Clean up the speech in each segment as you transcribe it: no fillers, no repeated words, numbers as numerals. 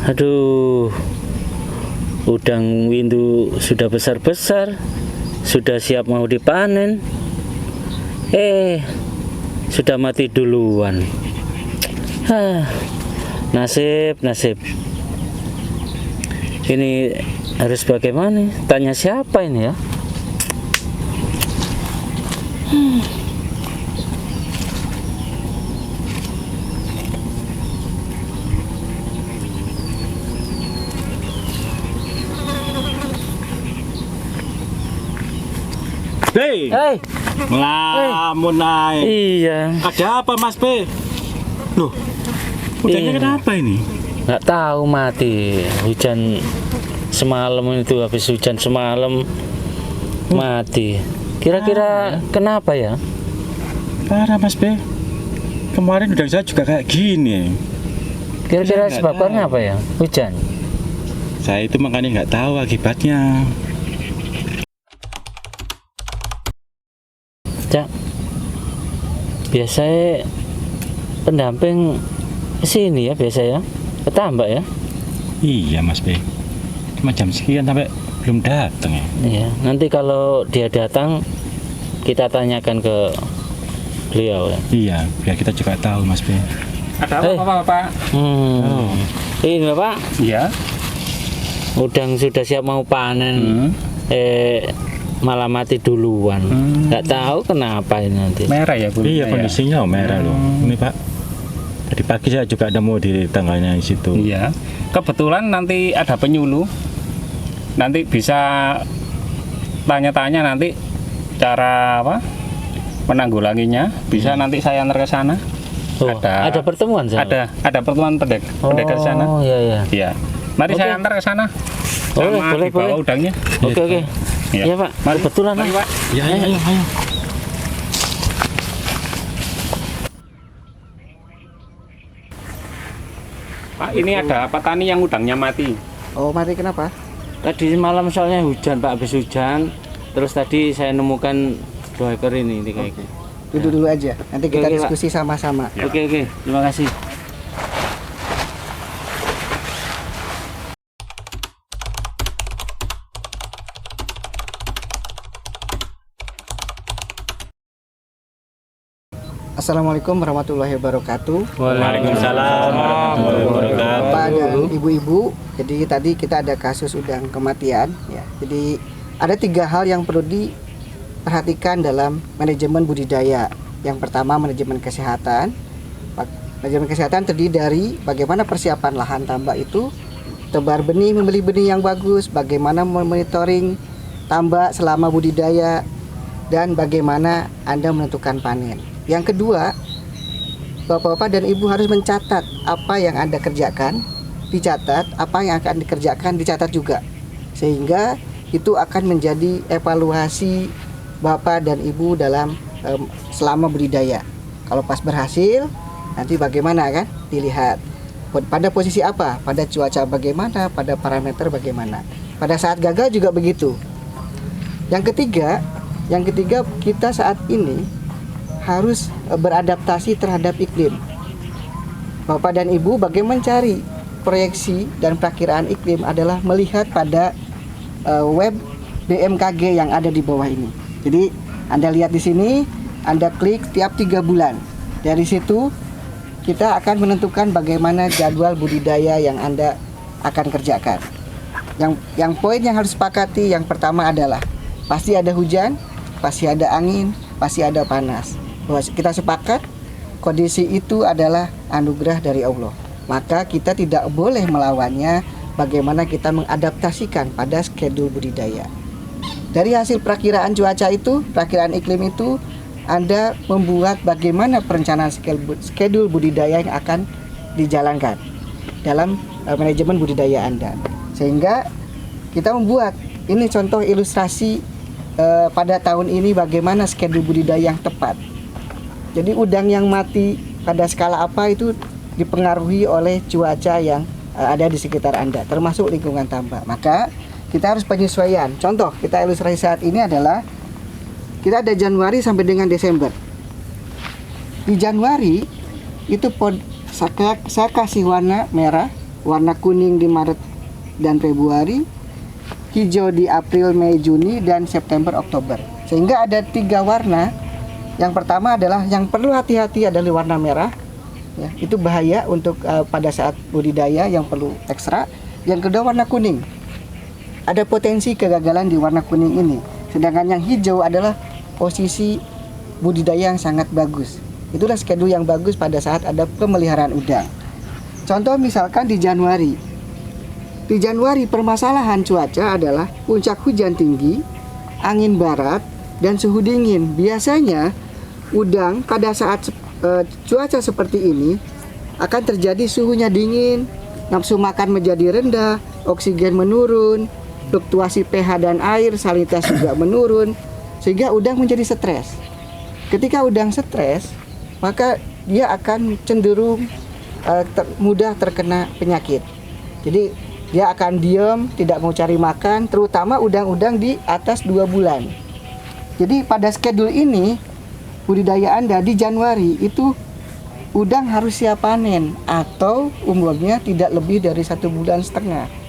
Aduh, udang windu sudah besar-besar, sudah siap mau dipanen. Sudah mati duluan. Nasib. Ini harus bagaimana? Tanya siapa ini ya? Hei, ngelamun naik. Iya. Ada apa Mas B? Loh, udangnya Iya. kenapa ini? Nggak tahu mati. Hujan semalam itu, habis hujan semalam mati. Kira-kira kenapa ya? Parah Mas B. Kemarin udang saya juga kayak gini. Kira-kira Saya nggak sebabnya tahu. apa ya? Hujan. Saya itu makanya nggak tahu akibatnya. Cak, biasanya pendamping sini ya biasa ya, petambak ya. Iya Mas B. Cuma jam sekian sampai belum datang ya. Iya, nanti kalau dia datang kita tanyakan ke beliau ya. Iya, biar kita juga tahu Mas B. Ada Eh. apa Bapak? Oh. Ini Bapak, Iya. udang sudah siap mau panen, malah mati duluan. Nggak tahu kenapa ini nanti. Merah ya Bu? Iya, kondisinya merah loh. Ini Pak. Tadi pagi saya juga ada mau di tangganya di situ. Iya. Kebetulan nanti ada penyuluh. Nanti bisa tanya-tanya nanti cara apa? Menanggulanginya. Bisa nanti saya antar ke sana. Oh, ada pertemuan sana? Ada pertemuan pendekar di sana. Oh iya. Iya. Mari Oke. saya antar ke sana. Boleh, Sama dibawa boleh. udangnya. Oke. Iya. Iya Pak, Mari. kebetulan Mari, Pak. Pak. Ya, ayo. Pak, ini ada petani yang udangnya mati. Oh, mati kenapa? Tadi malam soalnya hujan Pak, habis hujan. Terus tadi saya nemukan 2 ekor ini kayak gitu. Duduk dulu aja. Nanti kita Oke, Pak. diskusi sama-sama. Ya. Oke, terima kasih. Assalamualaikum warahmatullahi wabarakatuh. Waalaikumsalam warahmatullahi wabarakatuh. Bapak dan ibu-ibu, jadi tadi kita ada kasus udang kematian ya. Jadi ada 3 hal yang perlu diperhatikan dalam manajemen budidaya. Yang pertama manajemen kesehatan. Manajemen kesehatan terdiri dari bagaimana persiapan lahan tambak itu, tebar benih, membeli benih yang bagus, bagaimana memonitoring tambak selama budidaya, dan bagaimana Anda menentukan panen. Yang kedua, Bapak-bapak dan Ibu harus mencatat apa yang Anda kerjakan, dicatat, apa yang akan dikerjakan dicatat juga. Sehingga itu akan menjadi evaluasi Bapak dan Ibu dalam selama budidaya. Kalau pas berhasil, nanti bagaimana kan? Dilihat pada posisi apa, pada cuaca bagaimana, pada parameter bagaimana. Pada saat gagal juga begitu. Yang ketiga kita saat ini harus beradaptasi terhadap iklim. Bapak dan Ibu bagaimana mencari proyeksi dan perakiraan iklim adalah melihat pada web BMKG yang ada di bawah ini. Jadi Anda lihat di sini, Anda klik tiap 3 bulan. Dari situ kita akan menentukan bagaimana jadwal budidaya yang Anda akan kerjakan. Yang poin yang harus sepakati yang pertama adalah pasti ada hujan, pasti ada angin, pasti ada panas. Bahwa kita sepakat kondisi itu adalah anugerah dari Allah. Maka kita tidak boleh melawannya. Bagaimana kita mengadaptasikan pada schedule budidaya. Dari hasil perakiraan cuaca itu, perakiraan iklim itu, Anda membuat bagaimana perencanaan schedule budidaya yang akan dijalankan dalam manajemen budidaya Anda. Sehingga kita membuat ini contoh ilustrasi pada tahun ini bagaimana schedule budidaya yang tepat. Jadi udang yang mati pada skala apa itu dipengaruhi oleh cuaca yang ada di sekitar Anda, termasuk lingkungan tambak. Maka kita harus penyesuaian. Contoh kita ilustrasi saat ini adalah kita ada Januari sampai dengan Desember. Di Januari itu saya kasih warna merah warna kuning di Maret dan Februari, hijau di April, Mei, Juni, dan September, Oktober. Sehingga ada 3 warna. Yang pertama adalah yang perlu hati-hati adalah warna merah. Ya, itu bahaya untuk pada saat budidaya yang perlu ekstra. Yang kedua warna kuning. Ada potensi kegagalan di warna kuning ini. Sedangkan yang hijau adalah posisi budidaya yang sangat bagus. Itulah schedule yang bagus pada saat ada pemeliharaan udang. Contoh misalkan di Januari. Di Januari permasalahan cuaca adalah puncak hujan tinggi, angin barat, dan suhu dingin. Biasanya udang pada saat cuaca seperti ini akan terjadi suhunya dingin, nafsu makan menjadi rendah, oksigen menurun, fluktuasi pH dan air, salinitas juga menurun, sehingga udang menjadi stres. Ketika udang stres, maka dia akan cenderung mudah terkena penyakit. Jadi dia akan diam, tidak mau cari makan, terutama udang-udang di atas 2 bulan. Jadi pada schedule ini, budidaya Anda di Januari itu udang harus siap panen atau umurnya tidak lebih dari 1,5 bulan.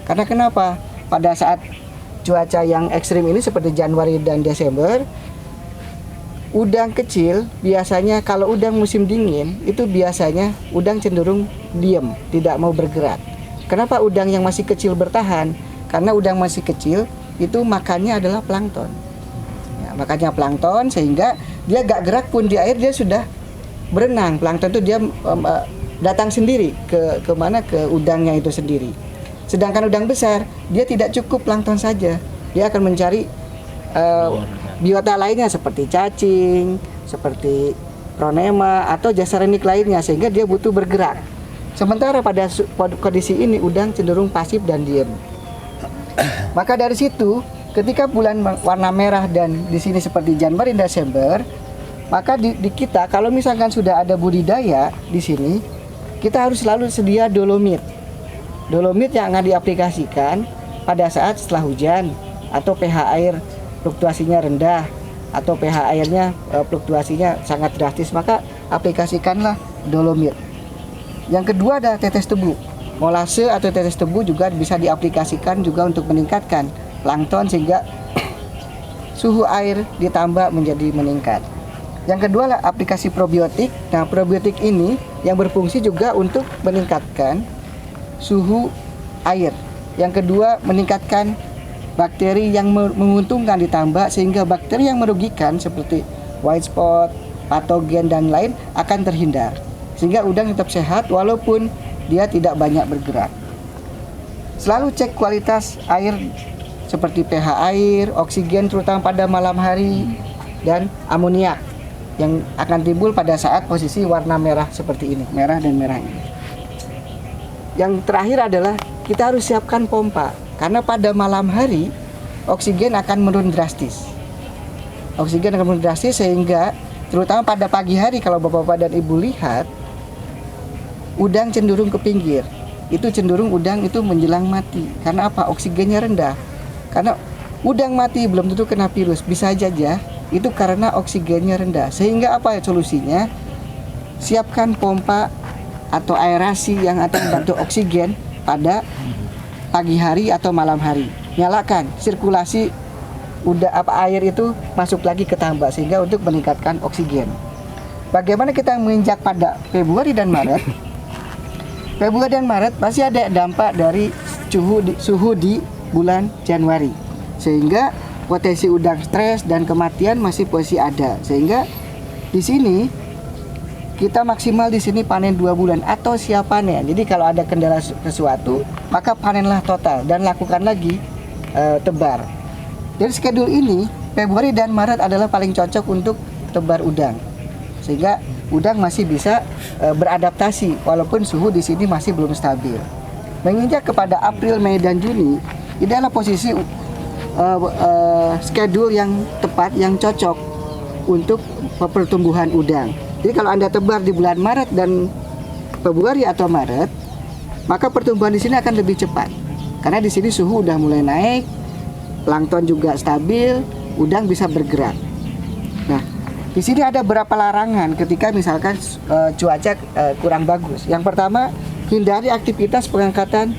Karena kenapa? Pada saat cuaca yang ekstrim ini seperti Januari dan Desember, udang kecil biasanya kalau udang musim dingin itu biasanya udang cenderung diam, tidak mau bergerak. Kenapa udang yang masih kecil bertahan? Karena udang masih kecil itu makannya adalah plankton. Ya, makannya plankton sehingga dia gak gerak pun di air dia sudah berenang. Plankton itu dia datang sendiri ke mana, ke udangnya itu sendiri. Sedangkan udang besar dia tidak cukup plankton saja, dia akan mencari biota lainnya seperti cacing, seperti pronema atau jasaranik lainnya, sehingga dia butuh bergerak. Sementara pada kondisi ini udang cenderung pasif dan diam. Maka dari situ, ketika bulan warna merah dan di sini seperti Januari dan Desember, maka di kita kalau misalkan sudah ada budidaya di sini, kita harus selalu sedia dolomit. Dolomit yang akan diaplikasikan pada saat setelah hujan atau pH air fluktuasinya rendah atau pH airnya fluktuasinya sangat drastis, maka aplikasikanlah dolomit. Yang kedua ada tetes tebu. Molase atau tetes tebu juga bisa diaplikasikan juga untuk meningkatkan plankton sehingga suhu air ditambah menjadi meningkat. Yang kedua adalah aplikasi probiotik. Nah, probiotik ini yang berfungsi juga untuk meningkatkan suhu air. Yang kedua meningkatkan bakteri yang menguntungkan ditambah sehingga bakteri yang merugikan seperti white spot, patogen dan lain akan terhindar. Sehingga udang tetap sehat walaupun dia tidak banyak bergerak. Selalu cek kualitas air seperti pH air, oksigen terutama pada malam hari, dan amoniak yang akan timbul pada saat posisi warna merah seperti ini, merah dan merah ini. Yang terakhir adalah kita harus siapkan pompa karena pada malam hari oksigen akan menurun drastis. Oksigen akan menurun drastis sehingga terutama pada pagi hari kalau Bapak-bapak dan Ibu lihat udang cenderung ke pinggir. Itu cenderung udang itu menjelang mati. Karena apa? Oksigennya rendah. Karena udang mati belum tentu kena virus, bisa saja itu karena oksigennya rendah. Sehingga apa solusinya? Siapkan pompa atau aerasi yang akan membantu oksigen pada pagi hari atau malam hari. Nyalakan sirkulasi air itu masuk lagi ke tambak sehingga untuk meningkatkan oksigen. Bagaimana kita menginjak pada Februari dan Maret? Februari dan Maret pasti ada dampak dari suhu di bulan Januari, sehingga potensi udang stres dan kematian masih ada. Sehingga di sini kita maksimal di sini panen 2 bulan atau siap panen. Jadi kalau ada kendala sesuatu maka panenlah total dan lakukan lagi tebar. Jadi schedule ini Februari dan Maret adalah paling cocok untuk tebar udang, sehingga udang masih bisa beradaptasi walaupun suhu di sini masih belum stabil. Menginjak kepada April, Mei dan Juni, ini adalah posisi schedule yang tepat, yang cocok untuk pertumbuhan udang. Jadi kalau Anda tebar di bulan Maret dan Februari atau Maret, maka pertumbuhan di sini akan lebih cepat. Karena di sini suhu udah mulai naik, plankton juga stabil, udang bisa bergerak. Nah, di sini ada beberapa larangan ketika misalkan cuaca kurang bagus. Yang pertama, hindari aktivitas pengangkatan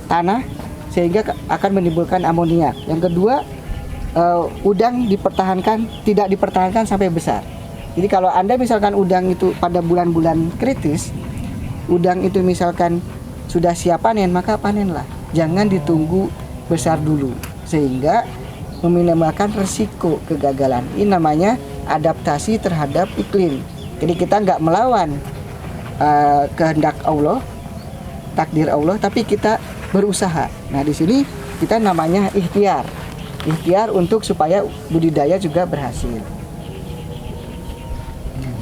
tanah sehingga akan menimbulkan amoniak. Yang kedua, udang tidak dipertahankan sampai besar. Jadi kalau Anda misalkan udang itu pada bulan-bulan kritis, udang itu misalkan sudah siap panen, maka panenlah. Jangan ditunggu besar dulu sehingga meminimalkan resiko kegagalan. Ini namanya adaptasi terhadap iklim. Jadi kita nggak melawan kehendak Allah, takdir Allah, tapi kita berusaha. Nah di sini kita namanya ikhtiar untuk supaya budidaya juga berhasil.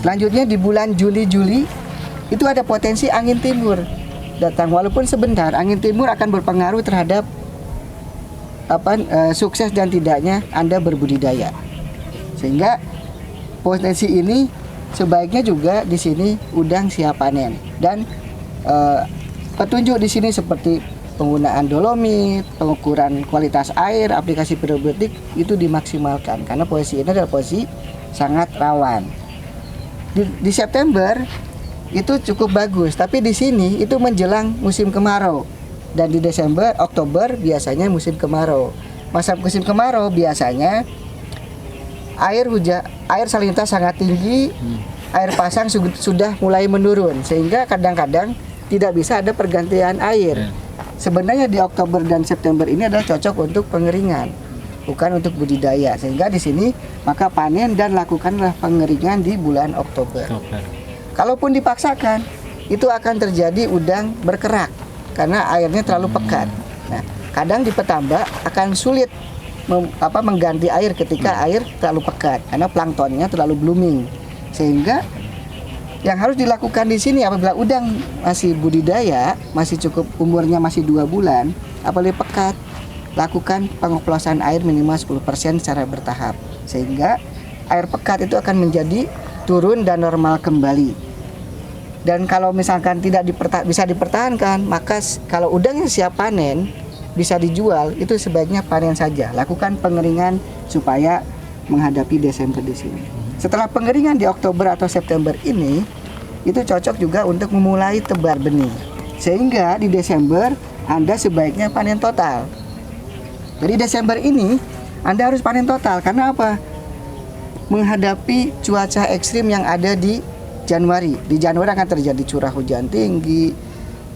Selanjutnya di bulan Juli itu ada potensi angin timur datang. Walaupun sebentar, angin timur akan berpengaruh terhadap sukses dan tidaknya Anda berbudidaya. Sehingga potensi ini sebaiknya juga di sini udang siap panen. Dan petunjuk di sini seperti penggunaan dolomit, pengukuran kualitas air, aplikasi probiotik itu dimaksimalkan karena posisi ini adalah posisi sangat rawan. Di September itu cukup bagus, tapi di sini itu menjelang musim kemarau. Dan di Desember, Oktober biasanya musim kemarau. Masa musim kemarau biasanya air salinitas sangat tinggi, air pasang sudah mulai menurun sehingga kadang-kadang tidak bisa ada pergantian air. Sebenarnya di Oktober dan September ini adalah cocok untuk pengeringan, bukan untuk budidaya. Sehingga di sini maka panen dan lakukanlah pengeringan di bulan Oktober. Kalaupun dipaksakan, itu akan terjadi udang berkerak karena airnya terlalu pekat. Nah, kadang di petambak akan sulit mengganti air ketika air terlalu pekat karena planktonnya terlalu blooming. Sehingga yang harus dilakukan di sini apabila udang masih budidaya, masih cukup umurnya masih 2 bulan, apalagi pekat, lakukan pengoplosan air minimal 10% secara bertahap sehingga air pekat itu akan menjadi turun dan normal kembali. Dan kalau misalkan tidak bisa dipertahankan, maka kalau udangnya siap panen bisa dijual, itu sebaiknya panen saja. Lakukan pengeringan supaya menghadapi Desember di sini. Setelah pengeringan di Oktober atau September ini, itu cocok juga untuk memulai tebar benih. Sehingga di Desember Anda sebaiknya panen total. Jadi Desember ini Anda harus panen total karena apa? Menghadapi cuaca ekstrim yang ada di Januari. Di Januari akan terjadi curah hujan tinggi,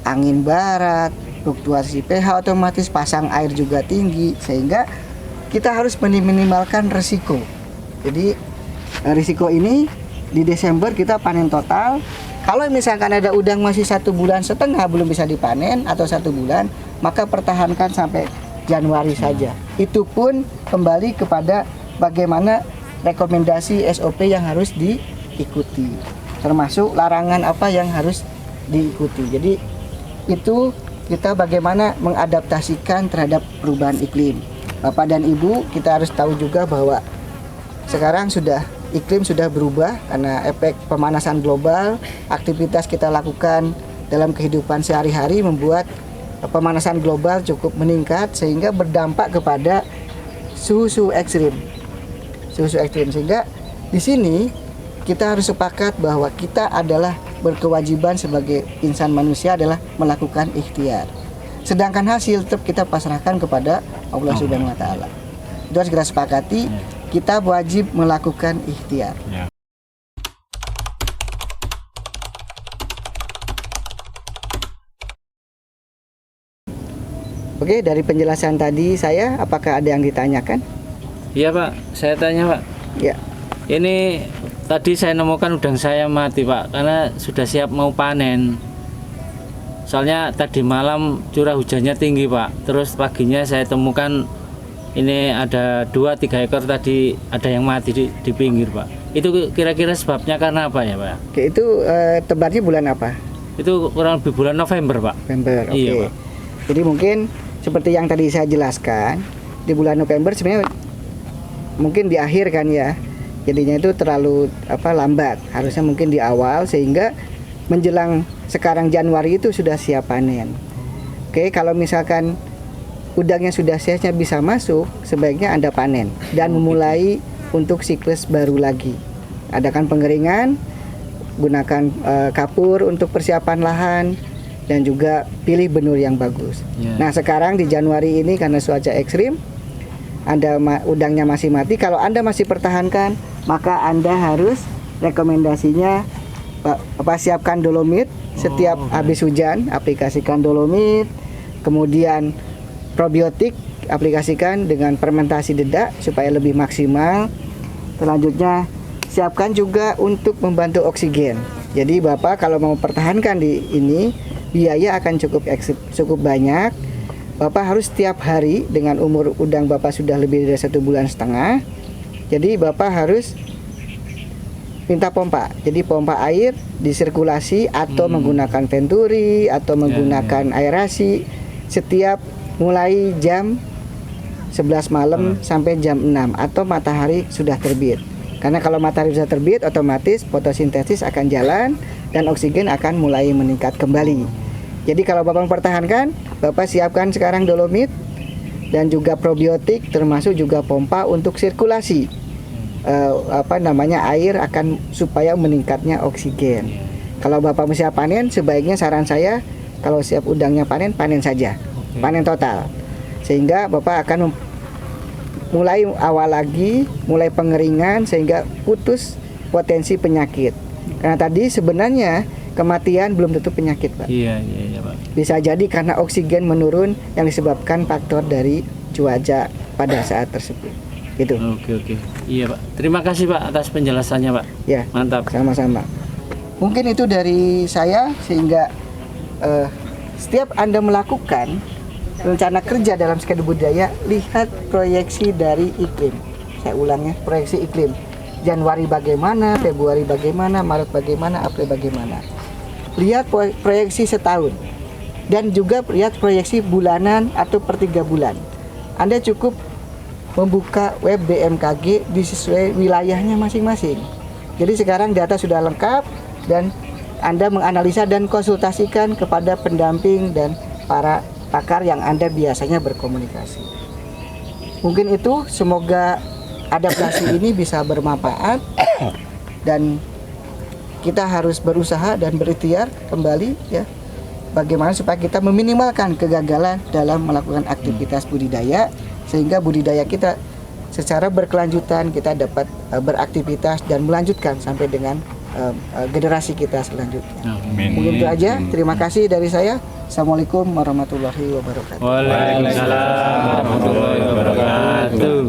angin barat, fluktuasi pH otomatis, pasang air juga tinggi, sehingga kita harus meminimalkan risiko. Jadi risiko ini di Desember kita panen total. Kalau misalkan ada udang masih 1,5 bulan belum bisa dipanen atau 1 bulan, maka pertahankan sampai Januari saja. Itu pun kembali kepada bagaimana rekomendasi SOP yang harus diikuti, termasuk larangan apa yang harus diikuti. Jadi itu kita bagaimana mengadaptasikan terhadap perubahan iklim. Bapak dan Ibu, kita harus tahu juga bahwa sekarang iklim sudah berubah karena efek pemanasan global. Aktivitas kita lakukan dalam kehidupan sehari-hari membuat pemanasan global cukup meningkat sehingga berdampak kepada suhu ekstrim. Sehingga di sini kita harus sepakat bahwa kita adalah berkewajiban sebagai insan manusia adalah melakukan ikhtiar. Sedangkan hasil tetap kita pasrahkan kepada Allah Subhanahu wa taala. Itu harus kita sepakati, kita wajib melakukan ikhtiar. Oke, dari penjelasan tadi saya, apakah ada yang ditanyakan? Iya Pak, saya tanya Pak. Ya. Ini tadi saya nemukan udang saya mati Pak, karena sudah siap mau panen. Soalnya tadi malam curah hujannya tinggi Pak. Terus paginya saya temukan ini ada 2-3 ekor tadi ada yang mati di pinggir Pak. Itu kira-kira sebabnya karena apa ya Pak? Oke, itu tebarnya bulan apa? Itu kurang lebih bulan November Pak. November, oke. Iya Pak. Jadi mungkin seperti yang tadi saya jelaskan, di bulan November sebenarnya mungkin di akhir kan ya, jadinya itu terlalu lambat, harusnya mungkin di awal sehingga menjelang sekarang Januari itu sudah siap panen. Oke, kalau misalkan udangnya sudah siapnya bisa masuk, sebaiknya Anda panen dan memulai untuk siklus baru lagi. Adakan pengeringan, gunakan kapur untuk persiapan lahan, dan juga pilih benur yang bagus. Nah sekarang di Januari ini karena cuaca ekstrim, udangnya masih mati. Kalau Anda masih pertahankan, maka Anda harus rekomendasinya siapkan dolomit setiap habis hujan, aplikasikan dolomit, kemudian probiotik aplikasikan dengan fermentasi dedak supaya lebih maksimal. Selanjutnya siapkan juga untuk membantu oksigen. Jadi Bapak kalau mau pertahankan di ini, biaya akan cukup banyak. Bapak harus setiap hari, dengan umur udang Bapak sudah lebih dari 1,5 bulan. Jadi Bapak harus minta pompa. Jadi pompa air disirkulasi atau menggunakan venturi atau menggunakan aerasi setiap mulai jam 11 malam sampai jam 6 atau matahari sudah terbit. Karena kalau matahari sudah terbit, otomatis fotosintesis akan jalan dan oksigen akan mulai meningkat kembali. Jadi kalau Bapak mempertahankan, Bapak siapkan sekarang dolomit dan juga probiotik, termasuk juga pompa untuk sirkulasi air akan supaya meningkatnya oksigen. Kalau Bapak siap panen, sebaiknya saran saya kalau siap udangnya panen saja, panen total, sehingga Bapak akan mulai awal lagi, mulai pengeringan sehingga putus potensi penyakit. Karena tadi sebenarnya kematian belum tentu penyakit, Pak. Iya, Pak. Bisa jadi karena oksigen menurun yang disebabkan faktor dari cuaca pada saat tersebut. Gitu. Oke. Iya, Pak. Terima kasih, Pak, atas penjelasannya, Pak. Ya. Mantap. Sama-sama. Mungkin itu dari saya, sehingga setiap Anda melakukan rencana kerja dalam skema budidaya, lihat proyeksi dari iklim. Saya ulangnya, proyeksi iklim. Januari bagaimana, Februari bagaimana, Maret bagaimana, April bagaimana. Lihat proyeksi setahun. Dan juga lihat proyeksi bulanan atau per 3 bulan. Anda cukup membuka web BMKG di sesuai wilayahnya masing-masing. Jadi sekarang data sudah lengkap dan Anda menganalisa dan konsultasikan kepada pendamping dan para pakar yang Anda biasanya berkomunikasi. Mungkin itu, semoga adaptasi ini bisa bermanfaat dan kita harus berusaha dan berikhtiar kembali ya, bagaimana supaya kita meminimalkan kegagalan dalam melakukan aktivitas budidaya, sehingga budidaya kita secara berkelanjutan kita dapat beraktivitas dan melanjutkan sampai dengan generasi kita selanjutnya. Mungkin itu aja. Terima kasih dari saya. Assalamualaikum warahmatullahi wabarakatuh. Waalaikumsalam warahmatullahi wabarakatuh.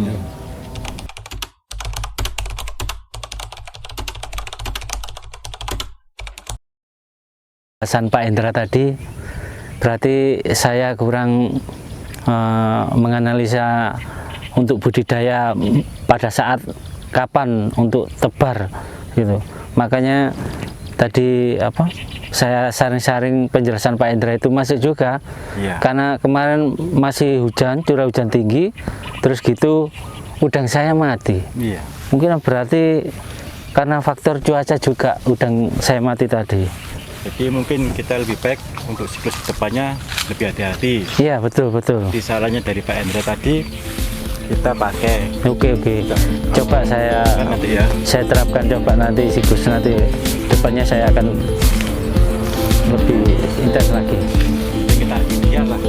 Pesan Pak Hendra tadi, berarti saya kurang menganalisa untuk budidaya pada saat kapan untuk tebar gitu. Makanya tadi saya saring-saring penjelasan Pak Hendra itu masuk juga. Karena kemarin masih hujan, curah hujan tinggi, terus gitu udang saya mati. Mungkin berarti karena faktor cuaca juga udang saya mati tadi. Jadi mungkin kita lebih baik untuk siklus depannya lebih hati-hati. Iya, betul. Di sarannya dari Pak Hendra tadi kita pakai. Oke. Coba saya nanti ya. Saya terapkan, coba nanti siklus nanti depannya saya akan lebih intens lagi. Kita ikhtiar lah.